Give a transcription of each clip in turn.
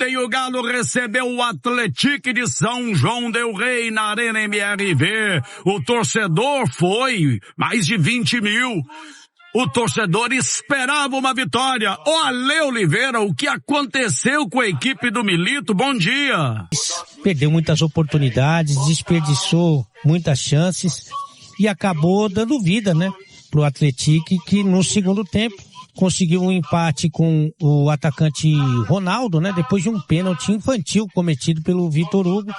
ontem o Galo recebeu o Atlético de São João del Rei na Arena MRV. O torcedor foi mais de 20 mil. O torcedor esperava uma vitória. Ô, Ale Oliveira, o que aconteceu com a equipe do Milito? Bom dia. Perdeu muitas oportunidades, desperdiçou muitas chances e acabou dando vida, né, pro Atlético, que no segundo tempo conseguiu um empate com o atacante Ronaldo, né? Depois de um pênalti infantil cometido pelo Vitor Hugo.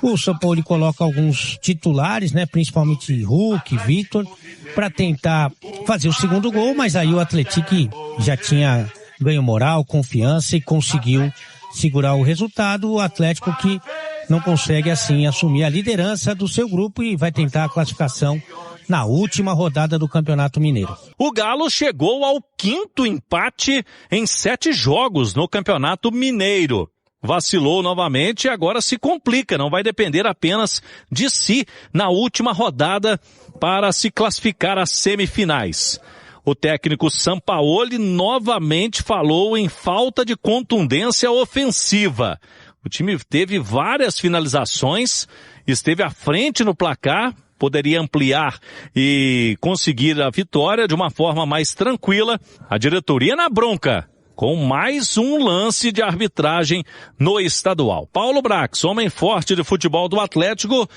O São Paulo coloca alguns titulares, né? Principalmente Hulk, Vitor, para tentar fazer o segundo gol, mas aí o Atlético já tinha ganho moral, confiança e conseguiu segurar o resultado. O Atlético que não consegue assim assumir a liderança do seu grupo e vai tentar a classificação na última rodada do Campeonato Mineiro. O Galo chegou ao 5º empate em 7 jogos no Campeonato Mineiro. Vacilou novamente e agora se complica, não vai depender apenas de si na última rodada para se classificar às semifinais. O técnico Sampaoli novamente falou em falta de contundência ofensiva. O time teve várias finalizações, esteve à frente no placar, poderia ampliar e conseguir a vitória de uma forma mais tranquila. A diretoria na bronca, com mais um lance de arbitragem no estadual. Paulo Brax, homem forte de futebol do Atlético,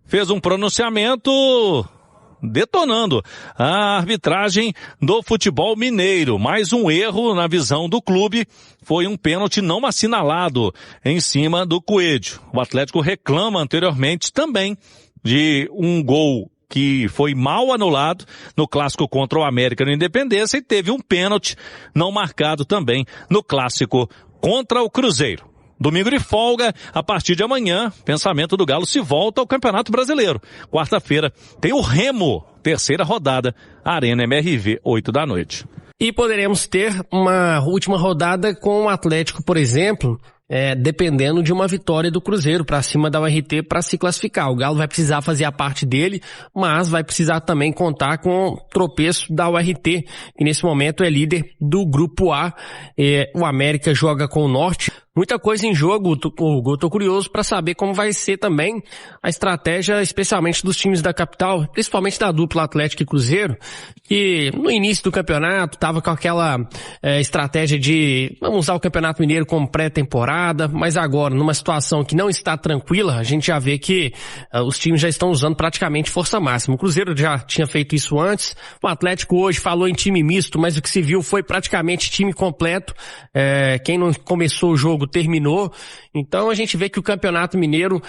fez um pronunciamento detonando a arbitragem do futebol mineiro. Mais um erro na visão do clube, foi um pênalti não assinalado em cima do Coelho. O Atlético reclama anteriormente também de um gol que foi mal anulado no clássico contra o América no Independência e teve um pênalti não marcado também no clássico contra o Cruzeiro. Domingo de folga, a partir de amanhã, pensamento do Galo se volta ao Campeonato Brasileiro. Quarta-feira tem o Remo, terceira rodada, Arena MRV, 8 da noite. E poderemos ter uma última rodada com o Atlético, por exemplo, dependendo de uma vitória do Cruzeiro para cima da URT para se classificar. O Galo vai precisar fazer a parte dele, mas vai precisar também contar com o tropeço da URT, que nesse momento é líder do Grupo A. O América joga com o Norte. Muita coisa em jogo, Hugo. Eu tô curioso para saber como vai ser também a estratégia, especialmente dos times da capital, principalmente da dupla Atlético e Cruzeiro, que no início do campeonato tava com aquela estratégia de vamos usar o Campeonato Mineiro como pré-temporada, mas agora, numa situação que não está tranquila, a gente já vê que os times já estão usando praticamente força máxima. O Cruzeiro já tinha feito isso antes, o Atlético hoje falou em time misto, mas o que se viu foi praticamente time completo. Quem não começou o jogo terminou, então a gente vê que o Campeonato Mineiro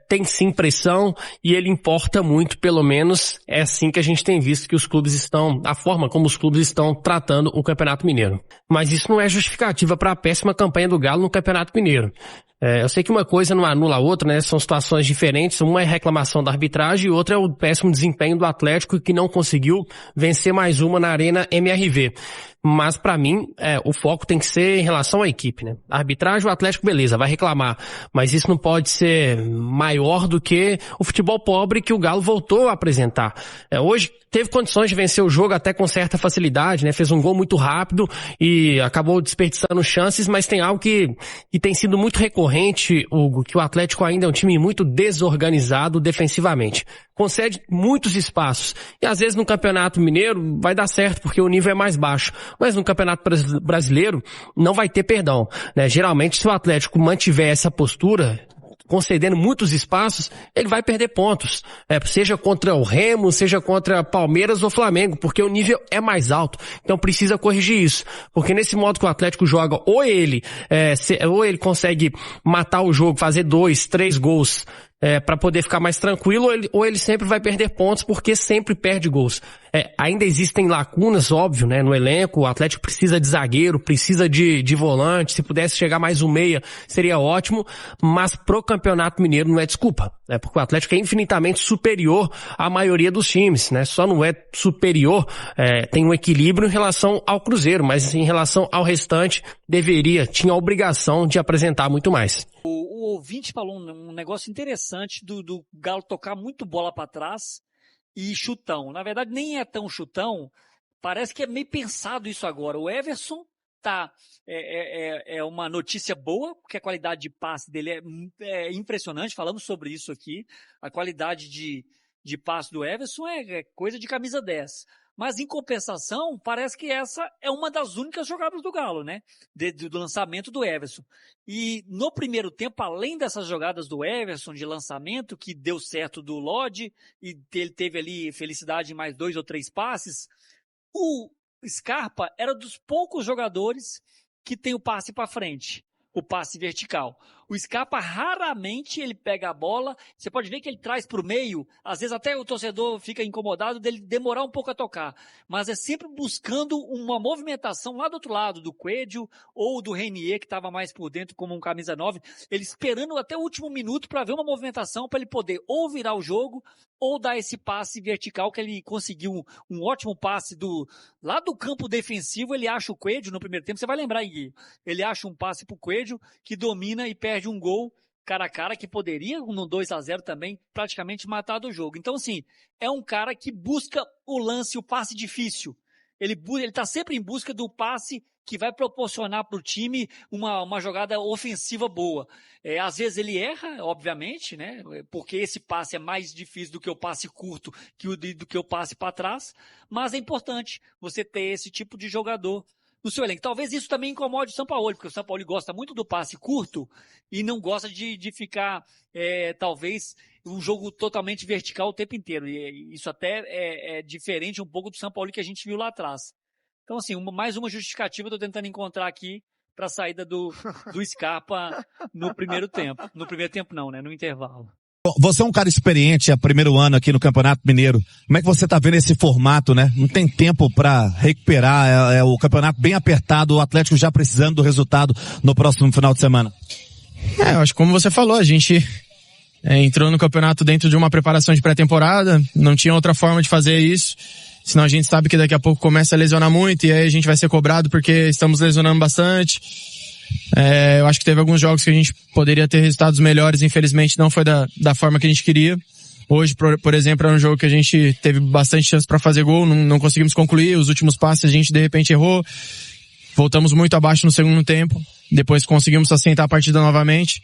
tem sim pressão e ele importa muito, pelo menos é assim que a gente tem visto que os clubes estão, a forma como os clubes estão tratando o Campeonato Mineiro. Mas isso não é justificativa para a péssima campanha do Galo no Campeonato Mineiro. Eu sei que uma coisa não anula a outra, né? São situações diferentes. Uma é reclamação da arbitragem e outra é o péssimo desempenho do Atlético que não conseguiu vencer mais uma na Arena MRV. Mas pra mim, o foco tem que ser em relação à equipe, né? A arbitragem, o Atlético, beleza, vai reclamar. Mas isso não pode ser maior do que o futebol pobre que o Galo voltou a apresentar. Hoje teve condições de vencer o jogo até com certa facilidade, né? Fez um gol muito rápido e acabou desperdiçando chances, mas tem algo que tem sido muito recorrente, Hugo, que o Atlético ainda é um time muito desorganizado defensivamente. Concede muitos espaços. E às vezes no Campeonato Mineiro vai dar certo porque o nível é mais baixo. Mas no Campeonato Brasileiro não vai ter perdão, né? Geralmente se o Atlético mantiver essa postura, concedendo muitos espaços, ele vai perder pontos. Seja contra o Remo, seja contra Palmeiras ou Flamengo, porque o nível é mais alto. Então precisa corrigir isso. Porque nesse modo que o Atlético joga, ou ele consegue matar o jogo, fazer 2, 3 gols, para poder ficar mais tranquilo, ou ele sempre vai perder pontos porque sempre perde gols. Ainda existem lacunas, óbvio, né, no elenco. O Atlético precisa de zagueiro, precisa de volante. Se pudesse chegar mais um meia, seria ótimo. Mas pro Campeonato Mineiro não é desculpa, né, porque o Atlético é infinitamente superior à maioria dos times, né? Só não é superior, tem um equilíbrio em relação ao Cruzeiro, mas em relação ao restante, tinha a obrigação de apresentar muito mais. O ouvinte falou um negócio interessante do Galo tocar muito bola para trás e chutão. Na verdade, nem é tão chutão. Parece que é meio pensado isso agora. O Everson é uma notícia boa, porque a qualidade de passe dele é impressionante, falamos sobre isso aqui, a qualidade de passe do Everson é coisa de camisa 10. Mas, em compensação, parece que essa é uma das únicas jogadas do Galo, né? Do lançamento do Everson. E no primeiro tempo, além dessas jogadas do Everson de lançamento, que deu certo do Lodge, e ele teve ali felicidade em mais 2 ou 3 passes, o Scarpa era dos poucos jogadores que tem o passe para frente, o passe vertical. O Scarpa raramente ele pega a bola, você pode ver que ele traz para o meio, às vezes até o torcedor fica incomodado dele demorar um pouco a tocar, mas é sempre buscando uma movimentação lá do outro lado, do Coelho ou do Renier, que estava mais por dentro como um camisa 9, ele esperando até o último minuto para ver uma movimentação para ele poder ou virar o jogo ou dar esse passe vertical, que ele conseguiu um ótimo passe lá do campo defensivo, ele acha o Coelho no primeiro tempo, você vai lembrar, Gui, ele acha um passe pro Coelho, que domina e perde um gol cara a cara, que poderia, no 2-0 também, praticamente matar do jogo. Então, assim, é um cara que busca o lance, o passe difícil. Ele tá sempre em busca do passe que vai proporcionar para o time uma jogada ofensiva boa. Às vezes ele erra, obviamente, né? Porque esse passe é mais difícil do que o passe curto, do que o passe para trás, mas é importante você ter esse tipo de jogador no seu elenco. Talvez isso também incomode o Sampaoli, porque o Sampaoli gosta muito do passe curto e não gosta de ficar, talvez, um jogo totalmente vertical o tempo inteiro. E isso até é diferente um pouco do Sampaoli que a gente viu lá atrás. Então, assim, mais uma justificativa eu estou tentando encontrar aqui para a saída do Scarpa no primeiro tempo. No primeiro tempo não, né? No intervalo. Você é um cara experiente, é primeiro ano aqui no Campeonato Mineiro. Como é que você tá vendo esse formato, né? Não tem tempo para recuperar, é o campeonato bem apertado, o Atlético já precisando do resultado no próximo final de semana. Eu acho que como você falou, a gente entrou no campeonato dentro de uma preparação de pré-temporada, não tinha outra forma de fazer isso, senão a gente sabe que daqui a pouco começa a lesionar muito e aí a gente vai ser cobrado porque estamos lesionando bastante. Eu acho que teve alguns jogos que a gente poderia ter resultados melhores, infelizmente não foi da forma que a gente queria. Hoje, por exemplo, era um jogo que a gente teve bastante chance para fazer gol, não conseguimos concluir, os últimos passes a gente de repente errou, voltamos muito abaixo no segundo tempo, depois conseguimos assentar a partida novamente.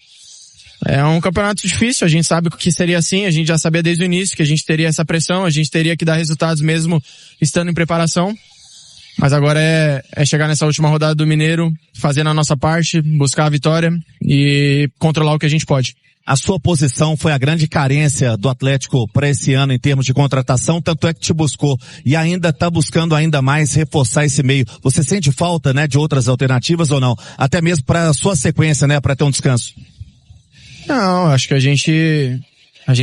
É um campeonato difícil, a gente sabe que seria assim, a gente já sabia desde o início que a gente teria essa pressão, a gente teria que dar resultados mesmo estando em preparação. Mas agora é chegar nessa última rodada do Mineiro, fazer a nossa parte, buscar a vitória e controlar o que a gente pode. A sua posição foi a grande carência do Atlético para esse ano em termos de contratação, tanto é que te buscou e ainda está buscando ainda mais reforçar esse meio. Você sente falta, né, de outras alternativas ou não? Até mesmo para a sua sequência, né, para ter um descanso? Não, acho que a gente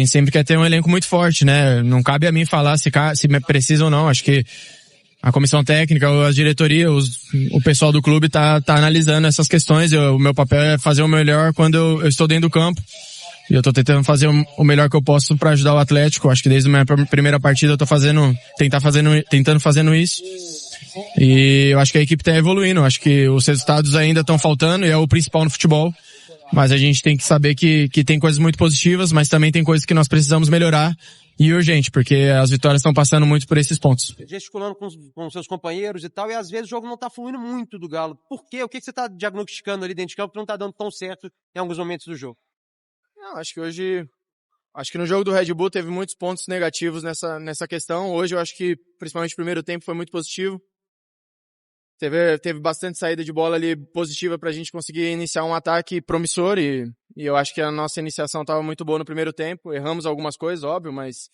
sempre quer ter um elenco muito forte, né? Não cabe a mim falar se precisa ou não. Acho que a comissão técnica, a diretoria, o pessoal do clube tá analisando essas questões. O meu papel é fazer o melhor quando eu estou dentro do campo. E eu tô tentando fazer o melhor que eu posso para ajudar o Atlético. Acho que desde a minha primeira partida eu tô tentando fazendo isso. E eu acho que a equipe tá evoluindo. Acho que os resultados ainda estão faltando e é o principal no futebol. Mas a gente tem que saber que tem coisas muito positivas, mas também tem coisas que nós precisamos melhorar. E urgente, porque as vitórias estão passando muito por esses pontos. Gesticulando com seus companheiros e tal, e às vezes o jogo não tá fluindo muito do Galo. Por quê? O que você tá diagnosticando ali dentro de campo que não tá dando tão certo em alguns momentos do jogo? Não, acho que no jogo do Red Bull teve muitos pontos negativos nessa questão. Hoje eu acho que, principalmente o primeiro tempo, foi muito positivo. Teve bastante saída de bola ali positiva pra gente conseguir iniciar um ataque promissor e eu acho que a nossa iniciação estava muito boa no primeiro tempo. Erramos algumas coisas, óbvio, mas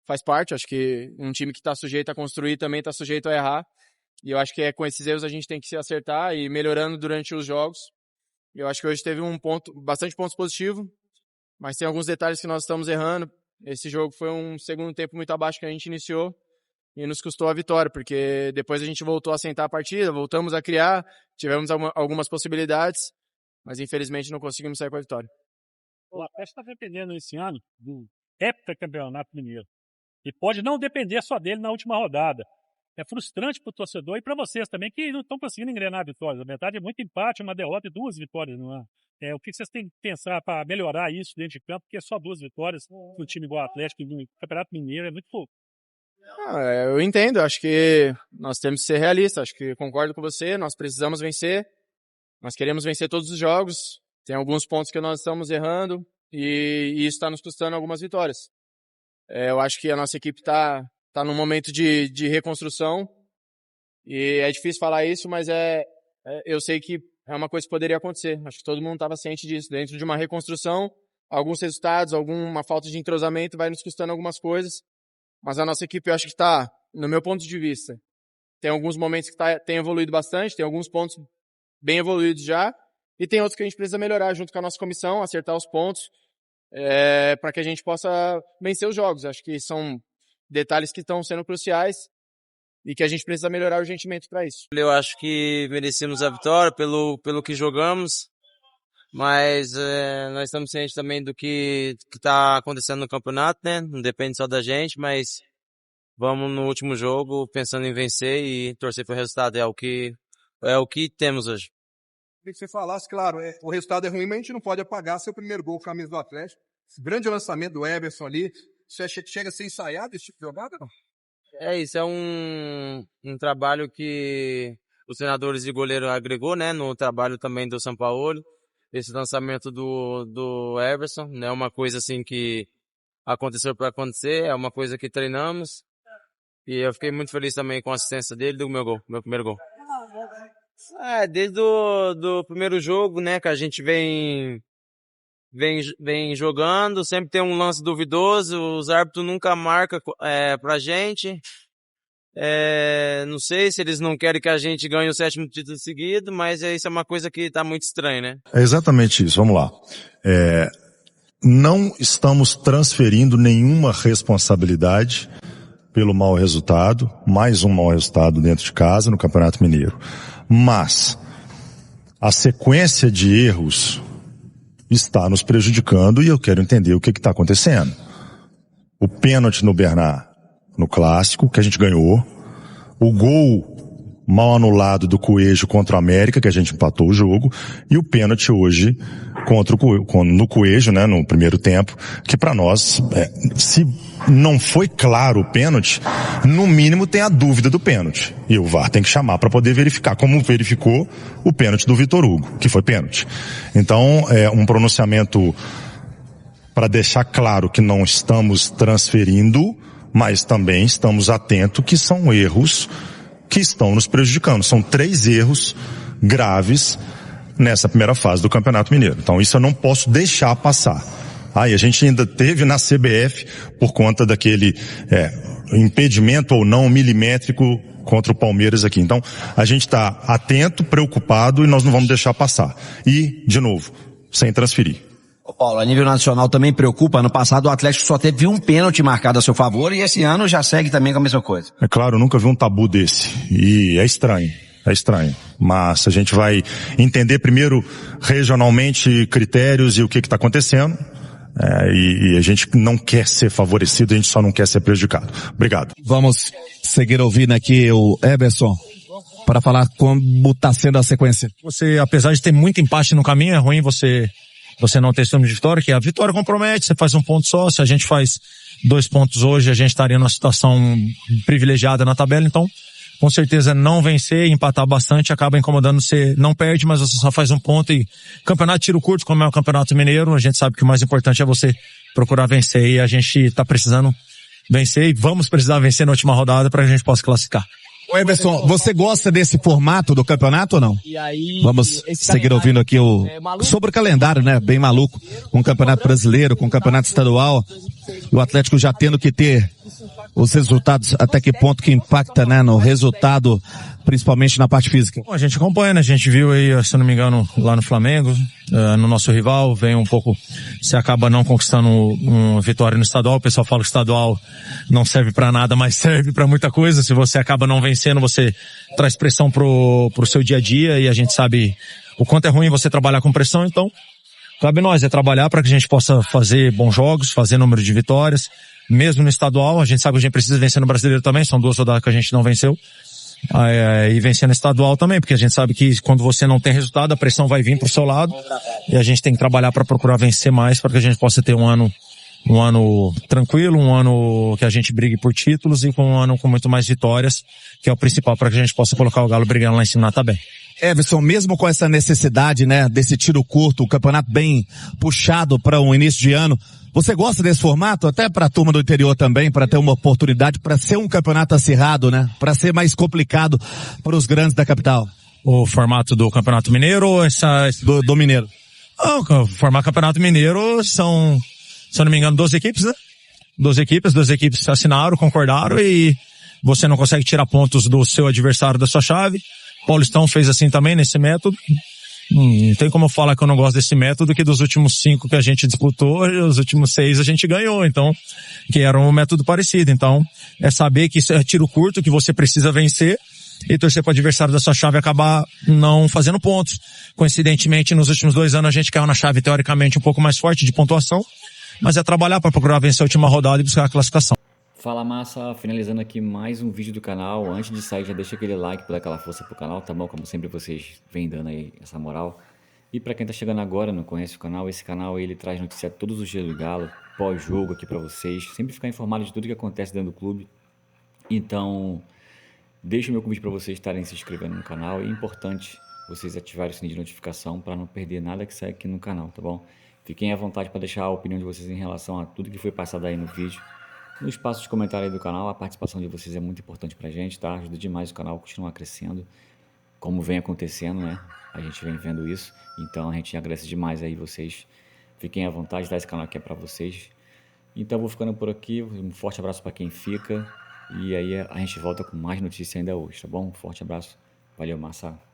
faz parte. Acho que um time que está sujeito a construir também está sujeito a errar. E eu acho que com esses erros a gente tem que se acertar e ir melhorando durante os jogos. Eu acho que hoje teve bastante pontos positivos, mas tem alguns detalhes que nós estamos errando. Esse jogo foi um segundo tempo muito abaixo que a gente iniciou. E nos custou a vitória, porque depois a gente voltou a sentar a partida, voltamos a criar, tivemos algumas possibilidades, mas infelizmente não conseguimos sair com a vitória. O Atlético está dependendo esse ano do heptacampeonato mineiro. E pode não depender só dele na última rodada. É frustrante para o torcedor e para vocês também, que não estão conseguindo engrenar vitórias. Na verdade, é muito empate, uma derrota e 2 vitórias no ano. O que vocês têm que pensar para melhorar isso dentro de campo, porque é só 2 vitórias no time igual ao Atlético, no Campeonato Mineiro, é muito pouco. Eu entendo, acho que nós temos que ser realistas, acho que concordo com você, nós precisamos vencer, nós queremos vencer todos os jogos, tem alguns pontos que nós estamos errando e isso está nos custando algumas vitórias. Eu acho que a nossa equipe está num momento de reconstrução e é difícil falar isso, mas eu sei que é uma coisa que poderia acontecer, acho que todo mundo estava ciente disso, dentro de uma reconstrução, alguns resultados, alguma falta de entrosamento vai nos custando algumas coisas. Mas a nossa equipe, eu acho que está, no meu ponto de vista, tem alguns momentos que tem evoluído bastante, tem alguns pontos bem evoluídos já, e tem outros que a gente precisa melhorar junto com a nossa comissão, acertar os pontos, para que a gente possa vencer os jogos. Acho que são detalhes que estão sendo cruciais e que a gente precisa melhorar urgentemente para isso. Eu acho que merecemos a vitória pelo que jogamos, mas nós estamos cientes também do que está acontecendo no campeonato, né? Não depende só da gente, mas vamos no último jogo pensando em vencer e torcer pelo resultado. É o que temos hoje. Queria que você falasse, claro, o resultado é ruim, mas a gente não pode apagar seu primeiro gol com a camisa do Atlético. Esse grande lançamento do Everson ali, você chega a ser ensaiado esse tipo de jogada, não? Isso é um trabalho que os treinadores e goleiro agregou, né? No trabalho também do Sampaoli. Esse lançamento do Everson, não é uma coisa assim que aconteceu para acontecer, é uma coisa que treinamos. E eu fiquei muito feliz também com a assistência dele do meu primeiro gol. Desde do primeiro jogo, né, que a gente vem jogando, sempre tem um lance duvidoso, os árbitros nunca marcam pra gente. Não sei se eles não querem que a gente ganhe o 7º título seguido, mas isso é uma coisa que tá muito estranha, né? É exatamente isso, vamos lá. Não estamos transferindo nenhuma responsabilidade pelo mau resultado, mais um mau resultado dentro de casa no Campeonato Mineiro. Mas a sequência de erros está nos prejudicando e eu quero entender o que está acontecendo. O pênalti no Bernard, no Clássico, que a gente ganhou. O gol mal anulado do Coelho contra o América, que a gente empatou o jogo. E o pênalti hoje no Coelho, né, no primeiro tempo, que para nós, se não foi claro o pênalti, no mínimo tem a dúvida do pênalti. E o VAR tem que chamar para poder verificar, como verificou o pênalti do Vitor Hugo, que foi pênalti. Então, um pronunciamento para deixar claro que não estamos transferindo, mas também estamos atentos que são erros que estão nos prejudicando. São 3 erros graves nessa primeira fase do Campeonato Mineiro. Então isso eu não posso deixar passar. E a gente ainda teve na CBF, por conta daquele impedimento ou não milimétrico contra o Palmeiras aqui. Então a gente está atento, preocupado e nós não vamos deixar passar. E, de novo, sem transferir. Paulo, a nível nacional também preocupa. Ano passado o Atlético só teve um pênalti marcado a seu favor e esse ano já segue também com a mesma coisa. É claro, eu nunca vi um tabu desse. E é estranho. Mas a gente vai entender primeiro regionalmente critérios e o que está acontecendo. E a gente não quer ser favorecido, a gente só não quer ser prejudicado. Obrigado. Vamos seguir ouvindo aqui o Everson para falar como está sendo a sequência. Você, apesar de ter muito empate no caminho, é ruim você não ter esse número de vitória, que a vitória compromete, você faz um ponto só, se a gente faz 2 pontos hoje, a gente estaria numa situação privilegiada na tabela, então, com certeza não vencer, empatar bastante, acaba incomodando, você não perde, mas você só faz um ponto e campeonato tiro curto, como é o Campeonato Mineiro, a gente sabe que o mais importante é você procurar vencer e a gente tá precisando vencer e vamos precisar vencer na última rodada para que a gente possa classificar. Ô Everson, você gosta desse formato do campeonato ou não? Vamos seguir ouvindo aqui sobre o calendário, né? Bem maluco, com o Campeonato Brasileiro, com o Campeonato Estadual, e o Atlético já tendo que ter os resultados, até que ponto que impacta, né, no resultado, principalmente na parte física. Bom, a gente acompanha, né? A gente viu aí, se não me engano, lá no Flamengo, no nosso rival, vem um pouco, se acaba não conquistando uma vitória no estadual, o pessoal fala que o estadual não serve pra nada, mas serve pra muita coisa, se você acaba não vencendo, você traz pressão pro seu dia a dia, e a gente sabe o quanto é ruim você trabalhar com pressão, então, cabe nós, trabalhar para que a gente possa fazer bons jogos, fazer número de vitórias, mesmo no estadual, a gente sabe que a gente precisa vencer no brasileiro também, são 2 rodadas que a gente não venceu, e vencer no estadual também, porque a gente sabe que quando você não tem resultado, a pressão vai vir pro seu lado, e a gente tem que trabalhar para procurar vencer mais, para que a gente possa ter um ano um ano tranquilo, um ano que a gente brigue por títulos e com um ano com muito mais vitórias, que é o principal para que a gente possa colocar o Galo brigando lá em cima na tabela. Everson, mesmo com essa necessidade, né, desse tiro curto, o campeonato bem puxado para um início de ano, você gosta desse formato? Até para a turma do interior também, para ter uma oportunidade, para ser um campeonato acirrado, né? Para ser mais complicado para os grandes da capital. O formato do Campeonato Mineiro ou do Mineiro? O formato Campeonato Mineiro são, se eu não me engano, 12 equipes, né? 12 equipes assinaram, concordaram e você não consegue tirar pontos do seu adversário da sua chave. Paulistão fez assim também nesse método. Não tem como eu falar que eu não gosto desse método, que dos últimos 5 que a gente disputou, os últimos 6 a gente ganhou, então, que era um método parecido. Então, é saber que isso é tiro curto, que você precisa vencer e torcer para o adversário da sua chave acabar não fazendo pontos. Coincidentemente, nos últimos 2 anos a gente caiu na chave teoricamente um pouco mais forte de pontuação, mas é trabalhar para procurar vencer a última rodada e buscar a classificação. Fala massa, finalizando aqui mais um vídeo do canal. Antes de sair, já deixa aquele like para dar aquela força pro canal, tá bom? Como sempre vocês vêm dando aí essa moral. E para quem tá chegando agora, não conhece o canal, esse canal ele traz notícia todos os dias do Galo, pós-jogo aqui para vocês, sempre ficar informado de tudo que acontece dentro do clube. Então, deixo o meu convite para vocês estarem se inscrevendo no canal. E é importante vocês ativarem o sininho de notificação para não perder nada que sai aqui no canal, tá bom? Fiquem à vontade para deixar a opinião de vocês em relação a tudo que foi passado aí no vídeo. No espaço de comentário aí do canal, a participação de vocês é muito importante pra gente, tá? Ajuda demais o canal a continuar crescendo, como vem acontecendo, né? A gente vem vendo isso, então a gente agradece demais aí vocês. Fiquem à vontade, tá? Esse canal aqui é pra vocês. Então vou ficando por aqui, um forte abraço pra quem fica, e aí a gente volta com mais notícias ainda hoje, tá bom? Um forte abraço, valeu, massa!